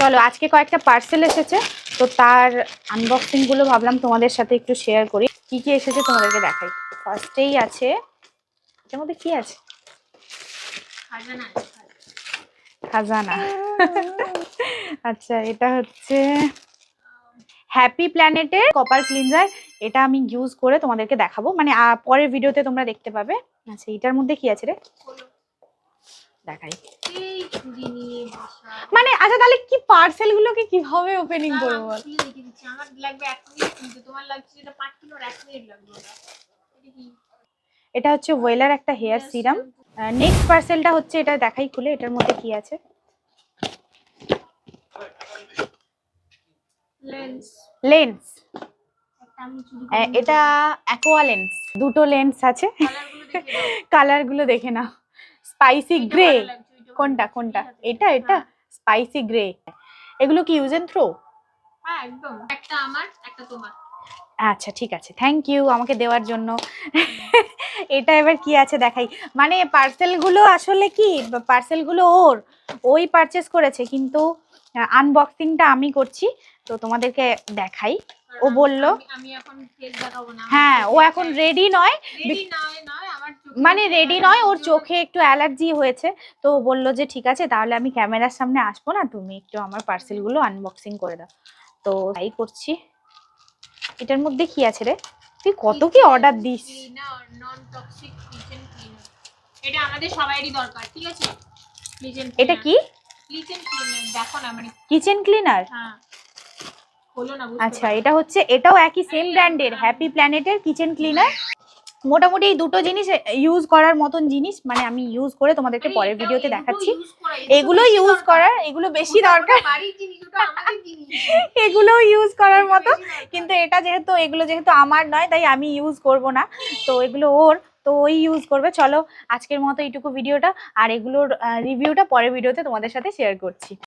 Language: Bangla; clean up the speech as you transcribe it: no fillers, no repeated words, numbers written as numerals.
চলো আজকে কয়েকটা পার্সেল এসেছে, তো তার আনবক্সিং গুলো ভাবলাম তোমাদের সাথে একটু শেয়ার করি। কি কি এসেছে তোমাদেরকে দেখাই। ফার্স্টেই আছে, এর মধ্যে কি আছে? খাজানা। আচ্ছা, এটা হচ্ছে হ্যাপি প্ল্যানেটের কপার ক্লিনজার। এটা আমি ইউজ করে তোমাদেরকে দেখাবো, মানে পরের ভিডিওতে তোমরা দেখতে পাবে। আচ্ছা, এটার মধ্যে কি আছে রে দেখাই। মানে আচ্ছা, তাহলে কি পার্সেল গুলোকে কিভাবে ওপেনিং করবো? আমার লাগবে 1 মিনিট, কিন্তু তোমার লাগছে এটা 5 কিলো 1 মিনিট লাগবে। এটা হচ্ছে ওয়েলার একটা হেয়ার সিরাম। নেক্সট পার্সেলটা হচ্ছে, এটা দেখাই খুলে, এটার মধ্যে কি আছে। লেন্স। এটা অ্যাকোয়া লেন্স, দুটো লেন্স আছে। কালার গুলো দেখে নাও। স্পাইসি গ্রে, কোনটা কোনটা? এটা এটা স্পাইসি গ্রে। এগুলো কি ইউজ এন্ড থ্রো? হ্যাঁ একদম, একটা আমার একটা তোমার। আচ্ছা ঠিক আছে, থ্যাংক ইউ আমাকে দেওয়ার জন্য। এটা এবার কি আছে দেখাই। মানে পার্সেলগুলো আসলে কি, পার্সেলগুলো ওই পারচেজ করেছে, কিন্তু আনবক্সিংটা আমি করছি, তো তোমাদেরকে দেখাই। ও বলল আমি এখন ফেস দেখাবো না। হ্যাঁ, ও এখন রেডি নয়, আমার মানে রেডি নয়, ওর চোখে একটু অ্যালার্জি হয়েছে। তো ও বললো যে ঠিক আছে, তাহলে আমি ক্যামেরার সামনে আসবো না, তুমি একটু আমার পার্সেলগুলো আনবক্সিং করে দাও। তো তাই করছি। এটার মধ্যে কি আছে রে? তুই কত কি order this? Non toxic kitchen cleaner. এটা আমাদের সবারই দরকার, ঠিক আছে? এটা কি? কিচেন ক্লিনার, দেখো না মানে কিচেন ক্লিনার। হ্যাঁ, হলো না। আচ্ছা, এটা হচ্ছে, এটাও একই সেম ব্র্যান্ডের হ্যাপি প্ল্যানেটের কিচেন ক্লিনার। মোটামুটি এই দুটো জিনিস ইউজ করার মতন জিনিস, মানে আমি ইউজ করে তোমাদেরকে পরের ভিডিওতে দেখাচ্ছি। এগুলো ইউজ করার, এগুলো বেশি দরকার, এগুলো ইউজ করার মতো। কিন্তু এটা যেহেতু, এগুলো যেহেতু আমার নয়, তাই আমি ইউজ করব না। তো এগুলো ওর, তো ওই ইউজ করবে। চলো আজকের মতো এইটুকু ভিডিওটা, আর এগুলোর রিভিউটা পরের ভিডিওতে তোমাদের সাথে শেয়ার করছি।